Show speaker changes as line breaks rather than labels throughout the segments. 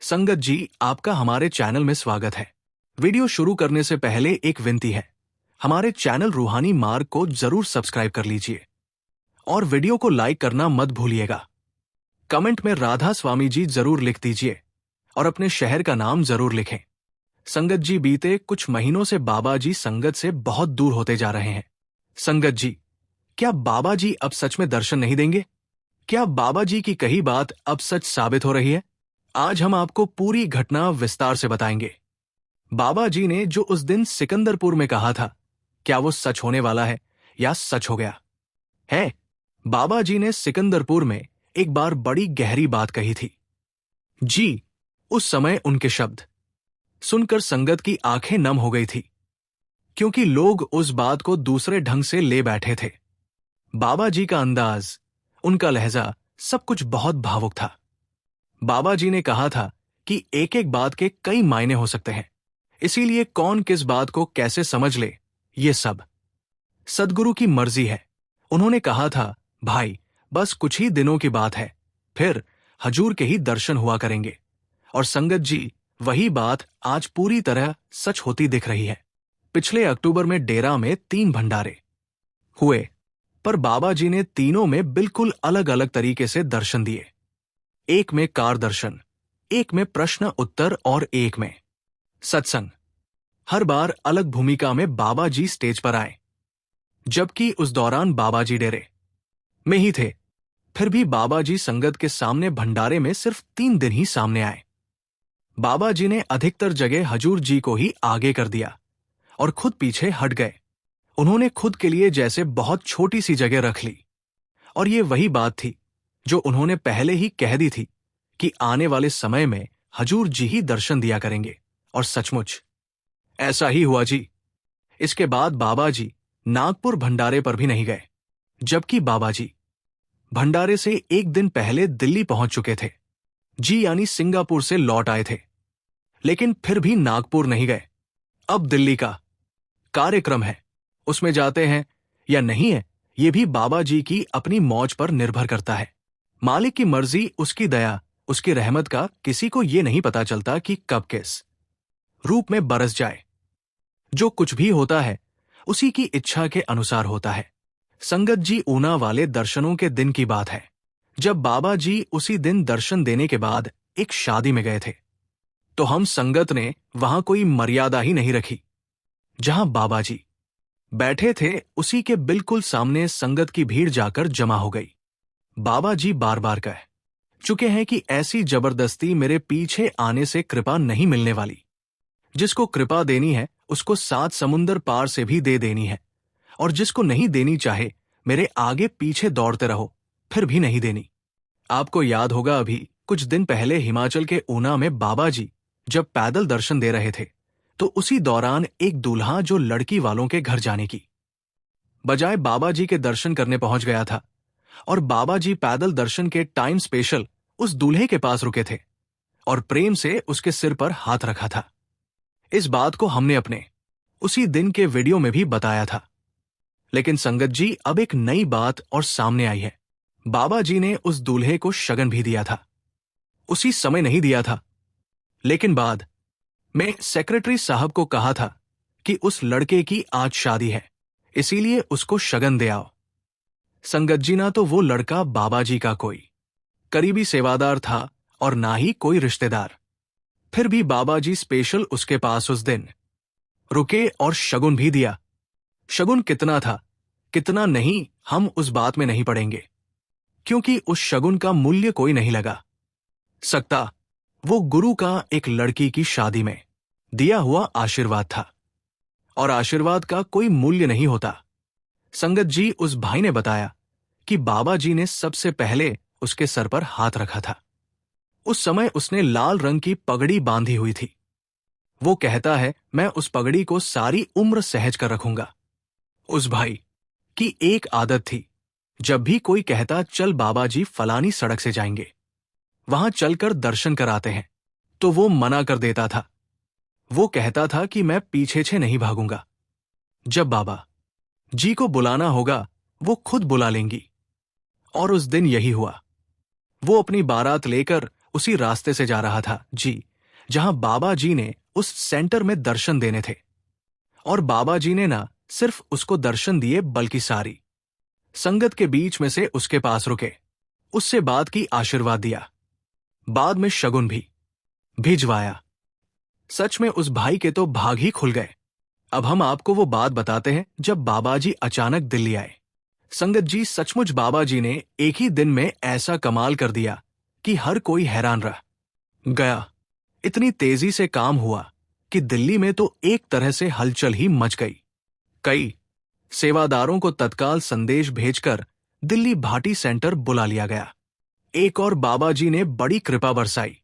संगत जी, आपका हमारे चैनल में स्वागत है। वीडियो शुरू करने से पहले एक विनती है, हमारे चैनल रूहानी मार्ग को जरूर सब्सक्राइब कर लीजिए और वीडियो को लाइक करना मत भूलिएगा। कमेंट में राधा स्वामी जी जरूर लिख दीजिए और अपने शहर का नाम जरूर लिखें। संगत जी, बीते कुछ महीनों से बाबा जी संगत से बहुत दूर होते जा रहे हैं। संगत जी, क्या बाबा जी अब सच में दर्शन नहीं देंगे? क्या बाबा जी की कही बात अब सच साबित हो रही है? आज हम आपको पूरी घटना विस्तार से बताएंगे। बाबा जी ने जो उस दिन सिकंदरपुर में कहा था, क्या वो सच होने वाला है या सच हो गया है? बाबा जी ने सिकंदरपुर में एक बार बड़ी गहरी बात कही थी। जी, उस समय उनके शब्द सुनकर संगत की आंखें नम हो गई थी, क्योंकि लोग उस बात को दूसरे ढंग से ले बैठे थे। बाबा जी का अंदाज, उनका लहजा, सब कुछ बहुत भावुक था। बाबा जी ने कहा था कि एक एक बात के कई मायने हो सकते हैं, इसीलिए कौन किस बात को कैसे समझ ले, ये सब सद्गुरु की मर्जी है। उन्होंने कहा था, भाई बस कुछ ही दिनों की बात है, फिर हजूर के ही दर्शन हुआ करेंगे। और संगत जी, वही बात आज पूरी तरह सच होती दिख रही है। पिछले अक्टूबर में डेरा में 3 भंडारे हुए, पर बाबा जी ने तीनों में बिल्कुल अलग अलग तरीके से दर्शन दिए। एक में कार दर्शन, एक में प्रश्न उत्तर और एक में सत्संग। हर बार अलग भूमिका में बाबा जी स्टेज पर आए, जबकि उस दौरान बाबा जी डेरे में ही थे। फिर भी बाबा जी संगत के सामने भंडारे में सिर्फ 3 दिन ही सामने आए। बाबा जी ने अधिकतर जगह हजूर जी को ही आगे कर दिया और खुद पीछे हट गए। उन्होंने खुद के लिए जैसे बहुत छोटी सी जगह रख ली। और ये वही बात थी जो उन्होंने पहले ही कह दी थी कि आने वाले समय में हजूर जी ही दर्शन दिया करेंगे, और सचमुच ऐसा ही हुआ जी। इसके बाद बाबा जी नागपुर भंडारे पर भी नहीं गए, जबकि बाबा जी भंडारे से एक दिन पहले दिल्ली पहुंच चुके थे। जी यानी सिंगापुर से लौट आए थे, लेकिन फिर भी नागपुर नहीं गए। अब दिल्ली का कार्यक्रम है, उसमें जाते हैं या नहीं है, ये भी बाबा जी की अपनी मौज पर निर्भर करता है। मालिक की मर्जी, उसकी दया, उसकी रहमत का किसी को ये नहीं पता चलता कि कब किस रूप में बरस जाए। जो कुछ भी होता है उसी की इच्छा के अनुसार होता है। संगत जी, ऊना वाले दर्शनों के दिन की बात है, जब बाबा जी उसी दिन दर्शन देने के बाद एक शादी में गए थे। तो हम संगत ने वहां कोई मर्यादा ही नहीं रखी। जहां बाबा जी बैठे थे उसी के बिल्कुल सामने संगत की भीड़ जाकर जमा हो गई। बाबा जी बार बार कह चुके हैं कि ऐसी जबरदस्ती मेरे पीछे आने से कृपा नहीं मिलने वाली। जिसको कृपा देनी है उसको 7 समुंदर पार से भी दे देनी है, और जिसको नहीं देनी चाहे मेरे आगे पीछे दौड़ते रहो, फिर भी नहीं देनी। आपको याद होगा, अभी कुछ दिन पहले हिमाचल के ऊना में बाबा जी जब पैदल दर्शन दे रहे थे, तो उसी दौरान एक दूल्हा जो लड़की वालों के घर जाने की बजाय बाबा जी के दर्शन करने पहुंच गया था, और बाबा जी पैदल दर्शन के टाइम स्पेशल उस दूल्हे के पास रुके थे और प्रेम से उसके सिर पर हाथ रखा था। इस बात को हमने अपने उसी दिन के वीडियो में भी बताया था। लेकिन संगत जी, अब एक नई बात और सामने आई है। बाबा जी ने उस दूल्हे को शगन भी दिया था, उसी समय नहीं दिया था, लेकिन बाद में सेक्रेटरी साहब को कहा था कि उस लड़के की आज शादी है, इसीलिए उसको शगन दे आओ। संगत जी, ना तो वो लड़का बाबा जी का कोई करीबी सेवादार था और ना ही कोई रिश्तेदार। फिर भी बाबा जी स्पेशल उसके पास उस दिन रुके और शगुन भी दिया। शगुन कितना था, कितना नहीं, हम उस बात में नहीं पड़ेंगे, क्योंकि उस शगुन का मूल्य कोई नहीं लगा सकता। वो गुरु का एक लड़की की शादी में दिया हुआ आशीर्वाद था, और आशीर्वाद का कोई मूल्य नहीं होता। संगत जी, उस भाई ने बताया कि बाबा जी ने सबसे पहले उसके सर पर हाथ रखा था। उस समय उसने लाल रंग की पगड़ी बांधी हुई थी। वो कहता है, मैं उस पगड़ी को सारी उम्र सहज कर रखूंगा। उस भाई की एक आदत थी, जब भी कोई कहता चल बाबा जी फलानी सड़क से जाएंगे, वहां चलकर दर्शन कराते हैं, तो वो मना कर देता था। वो कहता था कि मैं पीछे नहीं भागूंगा, जब बाबा जी को बुलाना होगा वो खुद बुला लेंगी। और उस दिन यही हुआ। वो अपनी बारात लेकर उसी रास्ते से जा रहा था जी, जहां बाबा जी ने उस सेंटर में दर्शन देने थे। और बाबा जी ने ना सिर्फ उसको दर्शन दिए बल्कि सारी संगत के बीच में से उसके पास रुके, उससे बात की, आशीर्वाद दिया, बाद में शगुन भी भिजवाया। सच में उस भाई के तो भाग ही खुल गए। अब हम आपको वो बात बताते हैं जब बाबा जी अचानक दिल्ली आए। संगत जी, सचमुच बाबा जी ने एक ही दिन में ऐसा कमाल कर दिया कि हर कोई हैरान रह गया। इतनी तेजी से काम हुआ कि दिल्ली में तो एक तरह से हलचल ही मच गई। कई सेवादारों को तत्काल संदेश भेजकर दिल्ली भाटी सेंटर बुला लिया गया। एक और बाबा जी ने बड़ी कृपा बरसाई,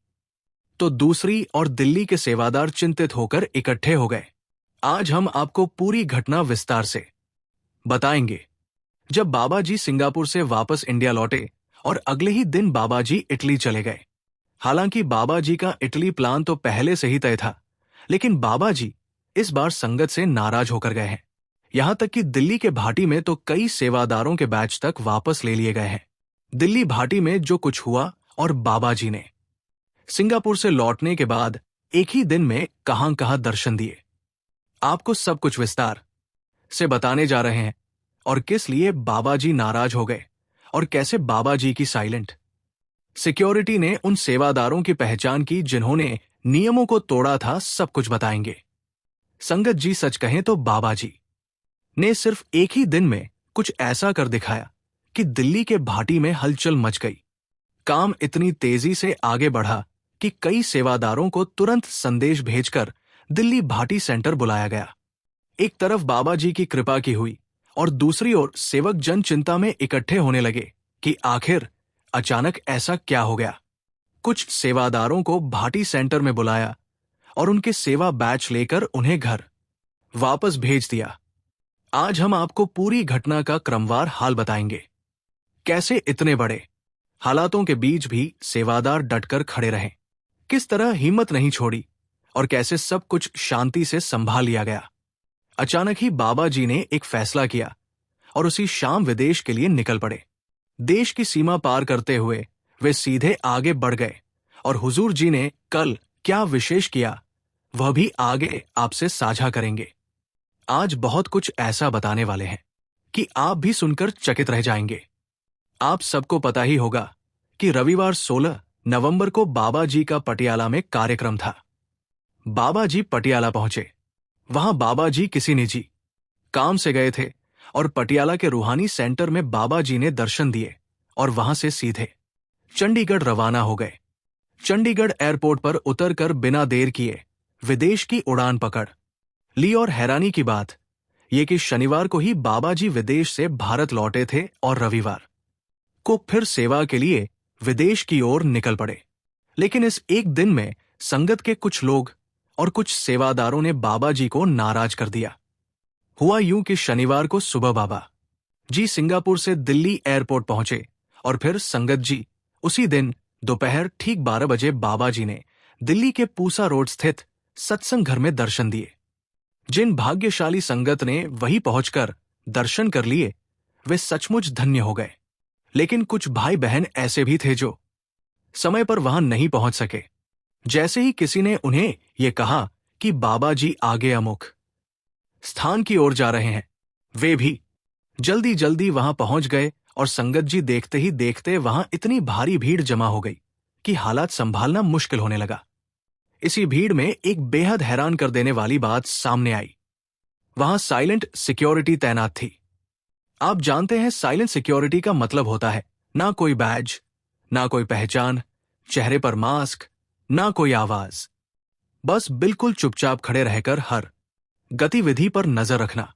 तो दूसरी और दिल्ली के सेवादार चिंतित होकर इकट्ठे हो गए। आज हम आपको पूरी घटना विस्तार से बताएंगे। जब बाबा जी सिंगापुर से वापस इंडिया लौटे और अगले ही दिन बाबा जी इटली चले गए। हालांकि बाबा जी का इटली प्लान तो पहले से ही तय था, लेकिन बाबा जी इस बार संगत से नाराज होकर गए हैं। यहां तक कि दिल्ली के भाटी में तो कई सेवादारों के बैच तक वापस ले लिए गए हैं। दिल्ली भाटी में जो कुछ हुआ और बाबा जी ने सिंगापुर से लौटने के बाद एक ही दिन में कहां कहां दर्शन दिए, आपको सब कुछ विस्तार से बताने जा रहे हैं। और किस लिए बाबा जी नाराज हो गए और कैसे बाबा जी की साइलेंट सिक्योरिटी ने उन सेवादारों की पहचान की जिन्होंने नियमों को तोड़ा था, सब कुछ बताएंगे। संगत जी, सच कहें तो बाबा जी ने सिर्फ एक ही दिन में कुछ ऐसा कर दिखाया कि दिल्ली के भाटी में हलचल मच गई। काम इतनी तेजी से आगे बढ़ा कि कई सेवादारों को तुरंत संदेश भेजकर दिल्ली भाटी सेंटर बुलाया गया। एक तरफ बाबा जी की कृपा की हुई और दूसरी ओर सेवक जन चिंता में इकट्ठे होने लगे कि आखिर अचानक ऐसा क्या हो गया। कुछ सेवादारों को भाटी सेंटर में बुलाया और उनके सेवा बैच लेकर उन्हें घर वापस भेज दिया। आज हम आपको पूरी घटना का क्रमवार हाल बताएंगे। कैसे इतने बड़े हालातों के बीच भी सेवादार डटकर खड़े रहे, किस तरह हिम्मत नहीं छोड़ी और कैसे सब कुछ शांति से संभाल लिया गया। अचानक ही बाबा जी ने एक फैसला किया और उसी शाम विदेश के लिए निकल पड़े। देश की सीमा पार करते हुए वे सीधे आगे बढ़ गए और हुजूर जी ने कल क्या विशेष किया वह भी आगे आपसे साझा करेंगे। आज बहुत कुछ ऐसा बताने वाले हैं कि आप भी सुनकर चकित रह जाएंगे। आप सबको पता ही होगा कि रविवार 16 नवंबर को बाबा जी का पटियाला में कार्यक्रम था। बाबा जी पटियाला पहुंचे। वहां बाबा जी किसी निजी काम से गए थे और पटियाला के रूहानी सेंटर में बाबा जी ने दर्शन दिए और वहां से सीधे चंडीगढ़ रवाना हो गए। चंडीगढ़ एयरपोर्ट पर उतरकर बिना देर किए विदेश की उड़ान पकड़ ली। और हैरानी की बात यह कि शनिवार को ही बाबा जी विदेश से भारत लौटे थे और रविवार को फिर सेवा के लिए विदेश की ओर निकल पड़े। लेकिन इस एक दिन में संगत के कुछ लोग और कुछ सेवादारों ने बाबा जी को नाराज कर दिया। हुआ यूं कि शनिवार को सुबह बाबा जी सिंगापुर से दिल्ली एयरपोर्ट पहुंचे और फिर संगत जी उसी दिन दोपहर ठीक 12 बजे बाबा जी ने दिल्ली के पूसा रोड स्थित सत्संग घर में दर्शन दिए। जिन भाग्यशाली संगत ने वहीं पहुंचकर दर्शन कर लिए वे सचमुच धन्य हो गए। लेकिन कुछ भाई बहन ऐसे भी थे जो समय पर वहां नहीं पहुंच सके। जैसे ही किसी ने उन्हें यह कहा कि बाबा जी आगे अमुक स्थान की ओर जा रहे हैं, वे भी जल्दी जल्दी वहां पहुंच गए और संगत जी देखते ही देखते वहां इतनी भारी भीड़ जमा हो गई कि हालात संभालना मुश्किल होने लगा। इसी भीड़ में एक बेहद हैरान कर देने वाली बात सामने आई। वहां साइलेंट सिक्योरिटी तैनात थी। आप जानते हैं साइलेंट सिक्योरिटी का मतलब होता है ना कोई बैज, ना कोई पहचान, चेहरे पर मास्क, ना कोई आवाज, बस बिल्कुल चुपचाप खड़े रहकर हर गतिविधि पर नजर रखना।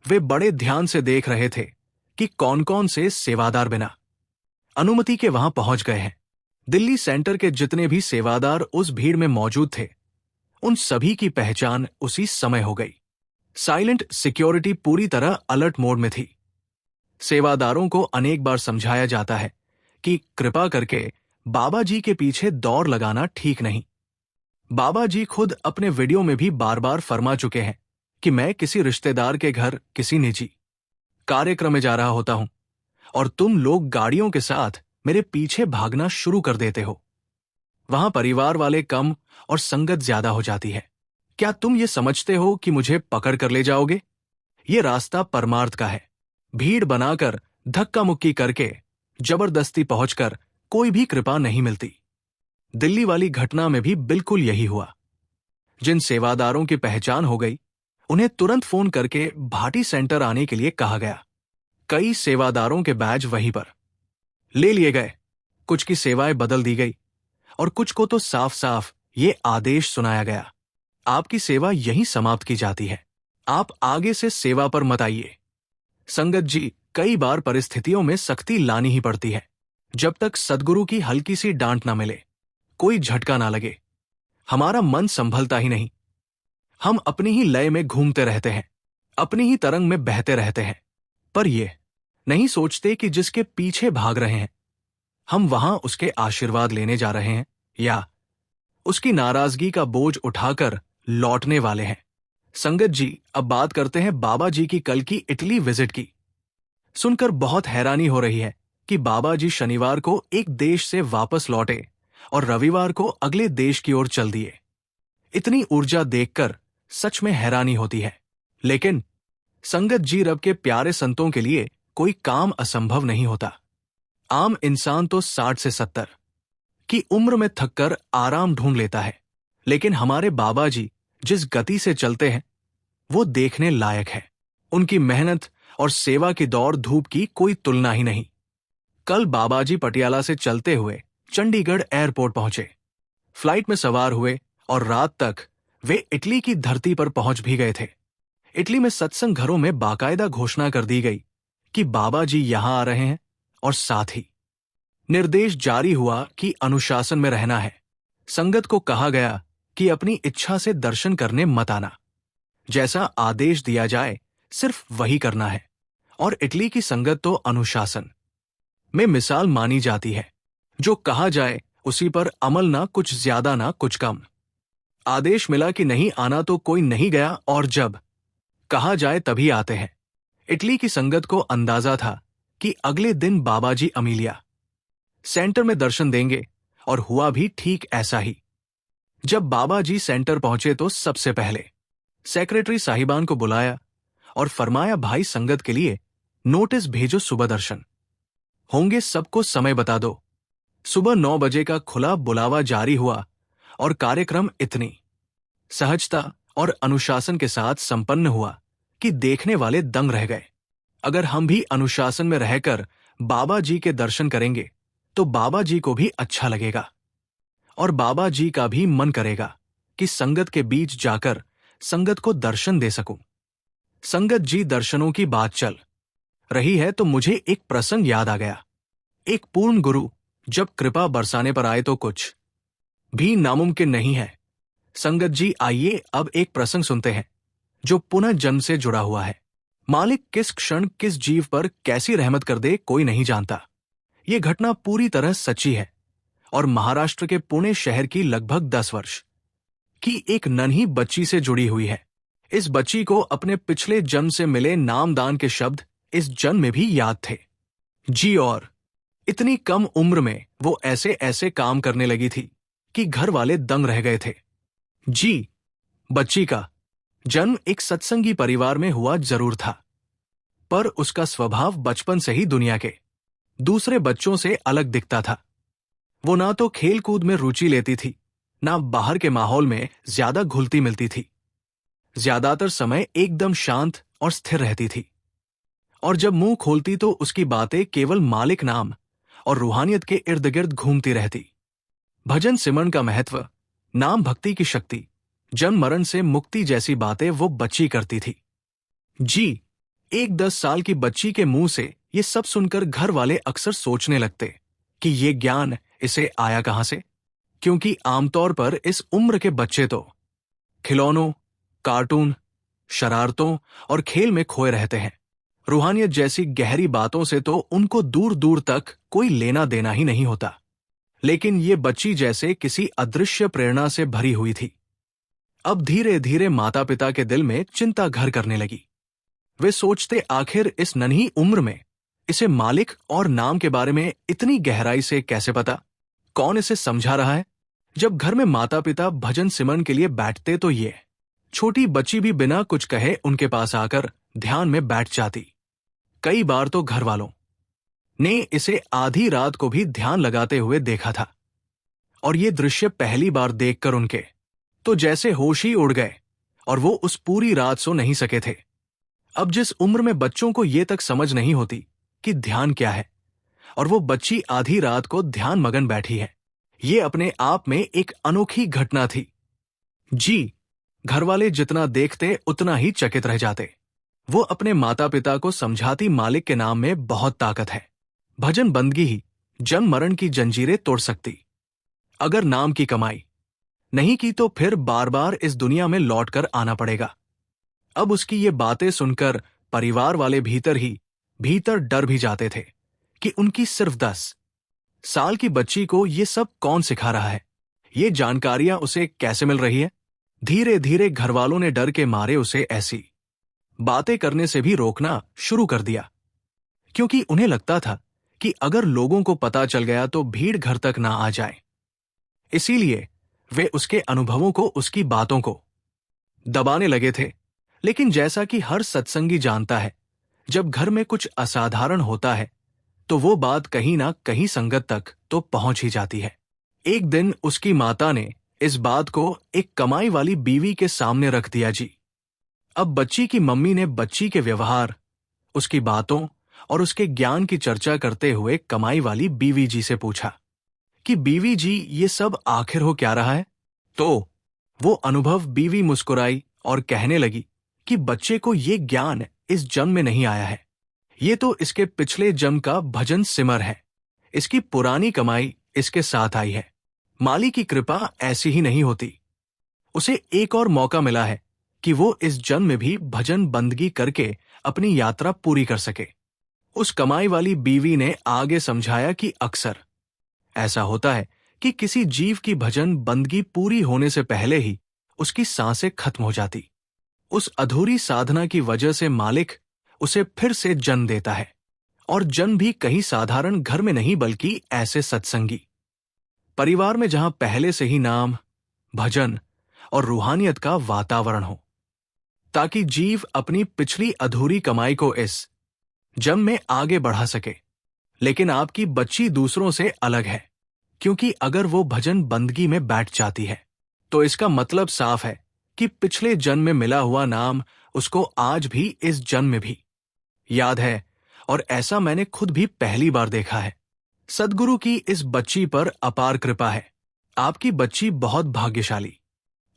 वे बड़े ध्यान से देख रहे थे कि कौन कौन से सेवादार बिना अनुमति के वहां पहुंच गए हैं। दिल्ली सेंटर के जितने भी सेवादार उस भीड़ में मौजूद थे उन सभी की पहचान उसी समय हो गई। साइलेंट सिक्योरिटी पूरी तरह अलर्ट मोड में थी। सेवादारों को अनेक बार समझाया जाता है कि कृपा करके बाबा जी के पीछे दौड़ लगाना ठीक नहीं। बाबा जी खुद अपने वीडियो में भी बार बार फरमा चुके हैं कि मैं किसी रिश्तेदार के घर किसी निजी कार्यक्रम में जा रहा होता हूं और तुम लोग गाड़ियों के साथ मेरे पीछे भागना शुरू कर देते हो। वहां परिवार वाले कम और संगत ज्यादा हो जाती है। क्या तुम ये समझते हो कि मुझे पकड़ कर ले जाओगे? ये रास्ता परमार्थ का है। भीड़ बनाकर, धक्का मुक्की करके, जबरदस्ती पहुंचकर कोई भी कृपा नहीं मिलती। दिल्ली वाली घटना में भी बिल्कुल यही हुआ। जिन सेवादारों की पहचान हो गई, उन्हें तुरंत फोन करके भाटी सेंटर आने के लिए कहा गया। कई सेवादारों के बैज वहीं पर ले लिए गए। कुछ की सेवाएं बदल दी गई और कुछ को तो साफ साफ ये आदेश सुनाया गया, आपकी सेवा यहीं समाप्त की जाती है, आप आगे से सेवा पर मत आइए। संगत जी, कई बार परिस्थितियों में सख्ती लानी ही पड़ती है। जब तक सद्गुरु की हल्की सी डांट ना मिले, कोई झटका ना लगे, हमारा मन संभलता ही नहीं। हम अपनी ही लय में घूमते रहते हैं, अपनी ही तरंग में बहते रहते हैं, पर ये नहीं सोचते कि जिसके पीछे भाग रहे हैं, हम वहां उसके आशीर्वाद लेने जा रहे हैं या उसकी नाराजगी का बोझ उठाकर लौटने वाले हैं। संगत जी, अब बात करते हैं बाबा जी की कल की इटली विजिट की। सुनकर बहुत हैरानी हो रही है कि बाबा जी शनिवार को एक देश से वापस लौटे और रविवार को अगले देश की ओर चल दिए। इतनी ऊर्जा देखकर सच में हैरानी होती है। लेकिन संगत जी, रब के प्यारे संतों के लिए कोई काम असंभव नहीं होता। आम इंसान तो 60 से 70 की उम्र में थककर आराम ढूंढ लेता है, लेकिन हमारे बाबा जी जिस गति से चलते हैं वो देखने लायक है। उनकी मेहनत और सेवा की दौड़ धूप की कोई तुलना ही नहीं। कल बाबा जी पटियाला से चलते हुए चंडीगढ़ एयरपोर्ट पहुंचे, फ्लाइट में सवार हुए और रात तक वे इटली की धरती पर पहुंच भी गए थे। इटली में सत्संग घरों में बाकायदा घोषणा कर दी गई कि बाबा जी यहां आ रहे हैं और साथ ही निर्देश जारी हुआ कि अनुशासन में रहना है। संगत को कहा गया कि अपनी इच्छा से दर्शन करने मत आना, जैसा आदेश दिया जाए सिर्फ वही करना है। और इटली की संगत तो अनुशासन में मिसाल मानी जाती है। जो कहा जाए उसी पर अमल, ना कुछ ज्यादा ना कुछ कम। आदेश मिला कि नहीं आना तो कोई नहीं गया और जब कहा जाए तभी आते हैं। इटली की संगत को अंदाजा था कि अगले दिन बाबा जी अमीलिया सेंटर में दर्शन देंगे और हुआ भी ठीक ऐसा ही। जब बाबा जी सेंटर पहुंचे तो सबसे पहले सेक्रेटरी साहिबान को बुलाया और फरमाया, भाई संगत के लिए नोटिस भेजो, सुबह दर्शन होंगे, सबको समय बता दो। सुबह 9 बजे का खुला बुलावा जारी हुआ और कार्यक्रम इतनी सहजता और अनुशासन के साथ संपन्न हुआ कि देखने वाले दंग रह गए। अगर हम भी अनुशासन में रहकर बाबा जी के दर्शन करेंगे तो बाबा जी को भी अच्छा लगेगा और बाबा जी का भी मन करेगा कि संगत के बीच जाकर संगत को दर्शन दे सकूं। संगत जी, दर्शनों की बात चल रही है तो मुझे एक प्रसंग याद आ गया। एक पूर्ण गुरु जब कृपा बरसाने पर आए तो कुछ भी नामुमकिन नहीं है। संगत जी, आइए अब एक प्रसंग सुनते हैं जो पुनः जन्म से जुड़ा हुआ है। मालिक किस क्षण किस जीव पर कैसी रहमत कर दे कोई नहीं जानता। ये घटना पूरी तरह सच्ची है और महाराष्ट्र के पुणे शहर की लगभग 10 वर्ष की एक नन्ही बच्ची से जुड़ी हुई है। इस बच्ची को अपने पिछले जन्म से मिले नामदान के शब्द इस जन्म में भी याद थे। जी, और इतनी कम उम्र में वो ऐसे ऐसे काम करने लगी थी कि घर वाले दंग रह गए थे। जी, बच्ची का जन्म एक सत्संगी परिवार में हुआ जरूर था, पर उसका स्वभाव बचपन से ही दुनिया के दूसरे बच्चों से अलग दिखता था। वो ना तो खेल कूद में रुचि लेती थी, ना बाहर के माहौल में ज्यादा घुलती मिलती थी। ज्यादातर समय एकदम शांत और स्थिर रहती थी और जब मुंह खोलती तो उसकी बातें केवल मालिक नाम और रूहानियत के इर्द गिर्द घूमती रहती। भजन सिमरन का महत्व, नाम भक्ति की शक्ति, जन्म मरण से मुक्ति जैसी बातें वो बच्ची करती थी। जी, एक 10 साल की बच्ची के मुंह से ये सब सुनकर घर वाले अक्सर सोचने लगते कि ये ज्ञान इसे आया कहां से, क्योंकि आमतौर पर इस उम्र के बच्चे तो खिलौनों, कार्टून, शरारतों और खेल में खोए रहते हैं। रूहानियत जैसी गहरी बातों से तो उनको दूर दूर तक कोई लेना देना ही नहीं होता। लेकिन ये बच्ची जैसे किसी अदृश्य प्रेरणा से भरी हुई थी। अब धीरे धीरे माता पिता के दिल में चिंता घर करने लगी। वे सोचते, आखिर इस नन्ही उम्र में इसे मालिक और नाम के बारे में इतनी गहराई से कैसे पता, कौन इसे समझा रहा है, जब घर में माता पिता भजन सिमरन के लिए बैठते तो ये छोटी बच्ची भी बिना कुछ कहे उनके पास आकर ध्यान में बैठ जाती। कई बार तो घर वालों ने इसे आधी रात को भी ध्यान लगाते हुए देखा था, और ये दृश्य पहली बार देखकर उनके तो जैसे होश ही उड़ गए और वो उस पूरी रात सो नहीं सके थे। अब जिस उम्र में बच्चों को ये तक समझ नहीं होती कि ध्यान क्या है, और वो बच्ची आधी रात को ध्यान मगन बैठी है, ये अपने आप में एक अनोखी घटना थी। जी, घरवाले जितना देखते उतना ही चकित रह जाते। वो अपने माता पिता को समझाती मालिक के नाम में बहुत ताकत है। भजन बंदगी ही जन्म मरण की जंजीरें तोड़ सकती। अगर नाम की कमाई नहीं की तो फिर बार बार इस दुनिया में लौटकर आना पड़ेगा। अब उसकी ये बातें सुनकर परिवार वाले भीतर डर भी जाते थे कि उनकी सिर्फ 10 साल की बच्ची को ये सब कौन सिखा रहा है, ये जानकारियां उसे कैसे मिल रही है। धीरे धीरे घरवालों ने डर के मारे उसे ऐसी बातें करने से भी रोकना शुरू कर दिया, क्योंकि उन्हें लगता था कि अगर लोगों को पता चल गया तो भीड़ घर तक ना आ जाए। इसीलिए वे उसके अनुभवों को, उसकी बातों को दबाने लगे थे। लेकिन जैसा कि हर सत्संगी जानता है, जब घर में कुछ असाधारण होता है तो वो बात कहीं ना कहीं संगत तक तो पहुंच ही जाती है। एक दिन उसकी माता ने इस बात को एक कमाई वाली बीवी के सामने रख दिया। जी, अब बच्ची की मम्मी ने बच्ची के व्यवहार, उसकी बातों और उसके ज्ञान की चर्चा करते हुए कमाई वाली बीवी जी से पूछा कि बीवी जी, ये सब आखिर हो क्या रहा है। तो वो अनुभव बीवी मुस्कुराई और कहने लगी कि बच्चे को ये ज्ञान इस जन्म में नहीं आया है, ये तो इसके पिछले जन्म का भजन सिमर है। इसकी पुरानी कमाई इसके साथ आई है। माली की कृपा ऐसी ही नहीं होती। उसे एक और मौका मिला है कि वो इस जन्म में भी भजन बंदगी करके अपनी यात्रा पूरी कर सके। उस कमाई वाली बीवी ने आगे समझाया कि अक्सर ऐसा होता है कि किसी जीव की भजन बंदगी पूरी होने से पहले ही उसकी सांसें खत्म हो जाती। उस अधूरी साधना की वजह से मालिक उसे फिर से जन्म देता है, और जन्म भी कहीं साधारण घर में नहीं बल्कि ऐसे सत्संगी परिवार में जहां पहले से ही नाम, भजन और रूहानियत का वातावरण हो, ताकि जीव अपनी पिछली अधूरी कमाई को इस जन्म में आगे बढ़ा सके। लेकिन आपकी बच्ची दूसरों से अलग है, क्योंकि अगर वो भजन बंदगी में बैठ जाती है तो इसका मतलब साफ है कि पिछले जन्म में मिला हुआ नाम उसको आज भी इस जन्म में भी याद है, और ऐसा मैंने खुद भी पहली बार देखा है। सद्गुरु की इस बच्ची पर अपार कृपा है। आपकी बच्ची बहुत भाग्यशाली।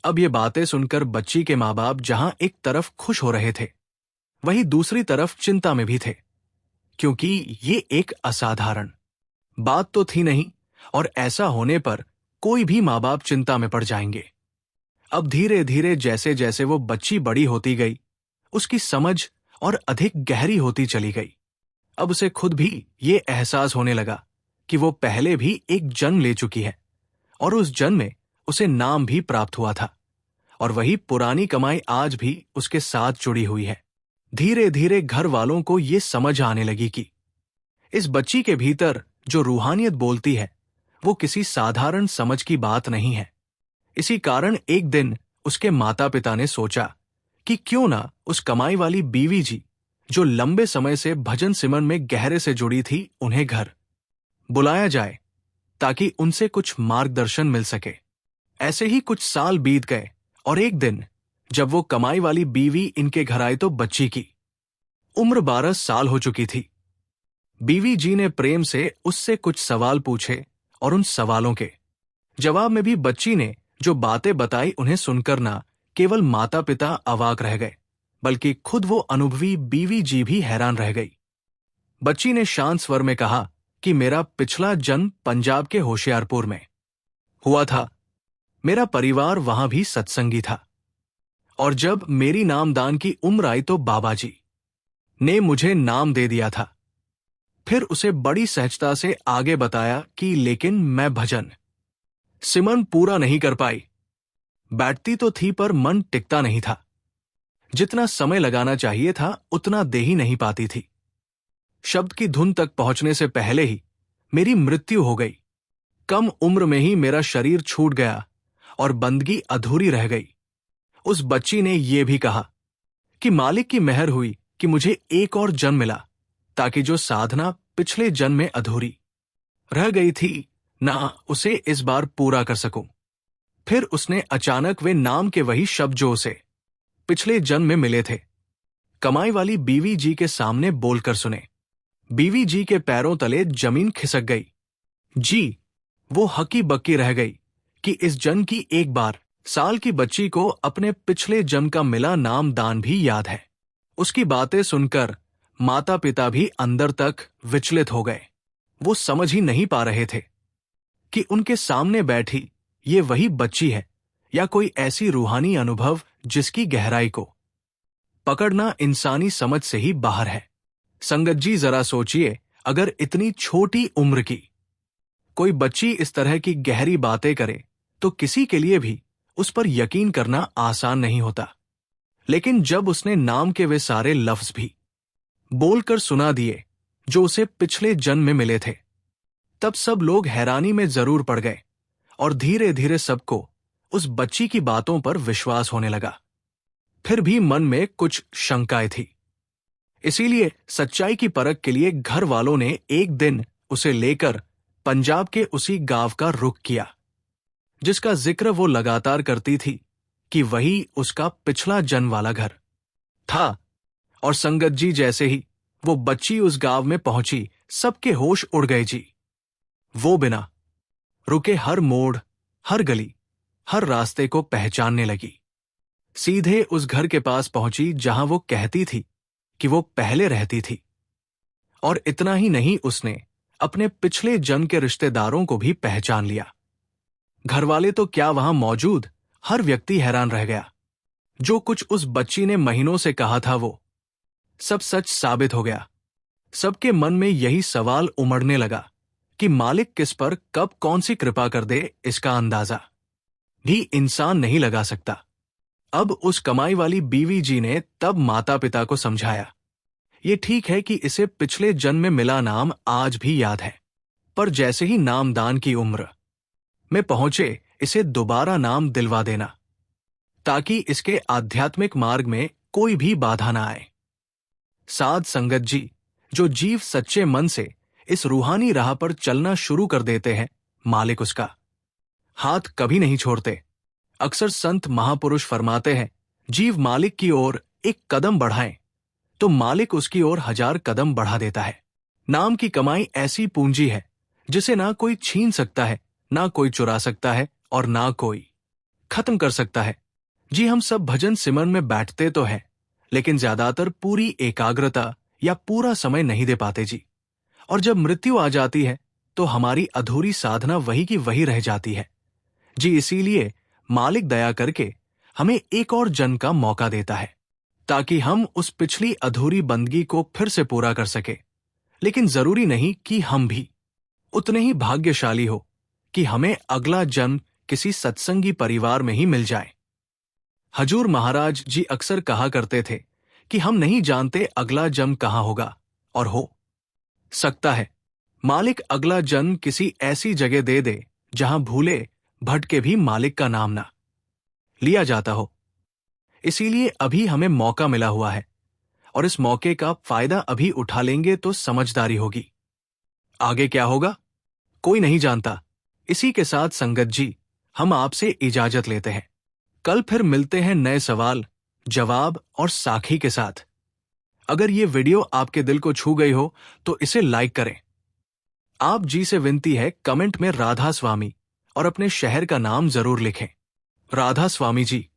अब ये बातें सुनकर बच्ची के माँ बाप जहां एक तरफ खुश हो रहे थे, वहीं दूसरी तरफ चिंता में भी थे, क्योंकि ये एक असाधारण बात तो थी नहीं, और ऐसा होने पर कोई भी माँ बाप चिंता में पड़ जाएंगे। अब धीरे धीरे जैसे जैसे वो बच्ची बड़ी होती गई, उसकी समझ और अधिक गहरी होती चली गई। अब उसे खुद भी ये एहसास होने लगा कि वो पहले भी एक जन्म ले चुकी है, और उस जन्म में उसे नाम भी प्राप्त हुआ था, और वही पुरानी कमाई आज भी उसके साथ जुड़ी हुई है। धीरे धीरे घर वालों को ये समझ आने लगी कि इस बच्ची के भीतर जो रूहानियत बोलती है वो किसी साधारण समझ की बात नहीं है। इसी कारण एक दिन उसके माता पिता ने सोचा कि क्यों ना उस कमाई वाली बीवी जी, जो लंबे समय से भजन सिमरन में गहरे से जुड़ी थी, उन्हें घर बुलाया जाए ताकि उनसे कुछ मार्गदर्शन मिल सके। ऐसे ही कुछ साल बीत गए, और एक दिन जब वो कमाई वाली बीवी इनके घर आई तो बच्ची की उम्र 12 साल हो चुकी थी। बीवी जी ने प्रेम से उससे कुछ सवाल पूछे, और उन सवालों के जवाब में भी बच्ची ने जो बातें बताई उन्हें सुनकर ना केवल माता पिता अवाक रह गए, बल्कि खुद वो अनुभवी बीवी जी भी हैरान रह गई। बच्ची ने शांत स्वर में कहा कि मेरा पिछला जन्म पंजाब के होशियारपुर में हुआ था। मेरा परिवार वहां भी सत्संगी था, और जब मेरी नामदान की उम्र आई तो बाबा जी ने मुझे नाम दे दिया था। फिर उसे बड़ी सहजता से आगे बताया कि लेकिन मैं भजन सिमरन पूरा नहीं कर पाई। बैठती तो थी पर मन टिकता नहीं था। जितना समय लगाना चाहिए था उतना दे ही नहीं पाती थी। शब्द की धुन तक पहुंचने से पहले ही मेरी मृत्यु हो गई। कम उम्र में ही मेरा शरीर छूट गया और बंदगी अधूरी रह गई। उस बच्ची ने यह भी कहा कि मालिक की मेहर हुई कि मुझे एक और जन्म मिला, ताकि जो साधना पिछले जन्म में अधूरी रह गई थी ना, उसे इस बार पूरा कर सकूं। फिर उसने अचानक वे नाम के वही शब्द जो उसे पिछले जन्म में मिले थे, कमाई वाली बीवी जी के सामने बोलकर सुने। बीवी जी के पैरों तले जमीन खिसक गई। जी, वो हकी बक्की रह गई कि इस जन्म की एक बार साल की बच्ची को अपने पिछले जन्म का मिला नाम दान भी याद है। उसकी बातें सुनकर माता पिता भी अंदर तक विचलित हो गए। वो समझ ही नहीं पा रहे थे कि उनके सामने बैठी ये वही बच्ची है या कोई ऐसी रूहानी अनुभव जिसकी गहराई को पकड़ना इंसानी समझ से ही बाहर है। संगत जी, जरा सोचिए, अगर इतनी छोटी उम्र की कोई बच्ची इस तरह की गहरी बातें करे तो किसी के लिए भी उस पर यकीन करना आसान नहीं होता। लेकिन जब उसने नाम के वे सारे लफ्ज भी बोलकर सुना दिए जो उसे पिछले जन्म में मिले थे, तब सब लोग हैरानी में जरूर पड़ गए और धीरे धीरे सबको उस बच्ची की बातों पर विश्वास होने लगा। फिर भी मन में कुछ शंकाएं थी। इसीलिए सच्चाई की परख के लिए घर वालों ने एक दिन उसे लेकर पंजाब के उसी गांव का रुख किया जिसका जिक्र वो लगातार करती थी कि वही उसका पिछला जन्म वाला घर था। और संगत जी, जैसे ही वो बच्ची उस गांव में पहुंची, सबके होश उड़ गए जी। वो बिना रुके हर मोड़, हर गली, हर रास्ते को पहचानने लगी। सीधे उस घर के पास पहुंची जहां वो कहती थी कि वो पहले रहती थी। और इतना ही नहीं, उसने अपने पिछले जन्म के रिश्तेदारों को भी पहचान लिया। घरवाले तो क्या, वहां मौजूद हर व्यक्ति हैरान रह गया। जो कुछ उस बच्ची ने महीनों से कहा था वो सब सच साबित हो गया। सबके मन में यही सवाल उमड़ने लगा कि मालिक किस पर कब कौन सी कृपा कर दे, इसका अंदाजा भी इंसान नहीं लगा सकता। अब उस कमाई वाली बीवी जी ने तब माता पिता को समझाया, ये ठीक है कि इसे पिछले जन्म में मिला नाम आज भी याद है, पर जैसे ही नामदान की उम्र में पहुंचे, इसे दोबारा नाम दिलवा देना, ताकि इसके आध्यात्मिक मार्ग में कोई भी बाधा ना आए। साध संगत जी, जो जीव सच्चे मन से इस रूहानी राह पर चलना शुरू कर देते हैं, मालिक उसका हाथ कभी नहीं छोड़ते। अक्सर संत महापुरुष फरमाते हैं, जीव मालिक की ओर एक कदम बढ़ाए तो मालिक उसकी ओर 1000 कदम बढ़ा देता है। नाम की कमाई ऐसी पूंजी है जिसे ना कोई छीन सकता है, ना कोई चुरा सकता है और ना कोई खत्म कर सकता है। जी, हम सब भजन सिमरन में बैठते तो हैं, लेकिन ज्यादातर पूरी एकाग्रता या पूरा समय नहीं दे पाते जी। और जब मृत्यु आ जाती है तो हमारी अधूरी साधना वही की वही रह जाती है जी। इसीलिए मालिक दया करके हमें एक और जन्म का मौका देता है, ताकि हम उस पिछली अधूरी बंदगी को फिर से पूरा कर सके। लेकिन जरूरी नहीं कि हम भी उतने ही भाग्यशाली हो कि हमें अगला जन्म किसी सत्संगी परिवार में ही मिल जाए। हजूर महाराज जी अक्सर कहा करते थे कि हम नहीं जानते अगला जन्म कहाँ होगा, और हो सकता है मालिक अगला जन्म किसी ऐसी जगह दे दे जहां भूले भटके भी मालिक का नाम ना लिया जाता हो। इसीलिए अभी हमें मौका मिला हुआ है और इस मौके का फायदा अभी उठा लेंगे तो समझदारी होगी। आगे क्या होगा कोई नहीं जानता। इसी के साथ संगत जी, हम आपसे इजाजत लेते हैं। कल फिर मिलते हैं नए सवाल, जवाब और साखी के साथ। अगर ये वीडियो आपके दिल को छू गई हो तो इसे लाइक करें। आप जी से विनती है, कमेंट में राधा स्वामी और अपने शहर का नाम जरूर लिखें। राधा स्वामी जी।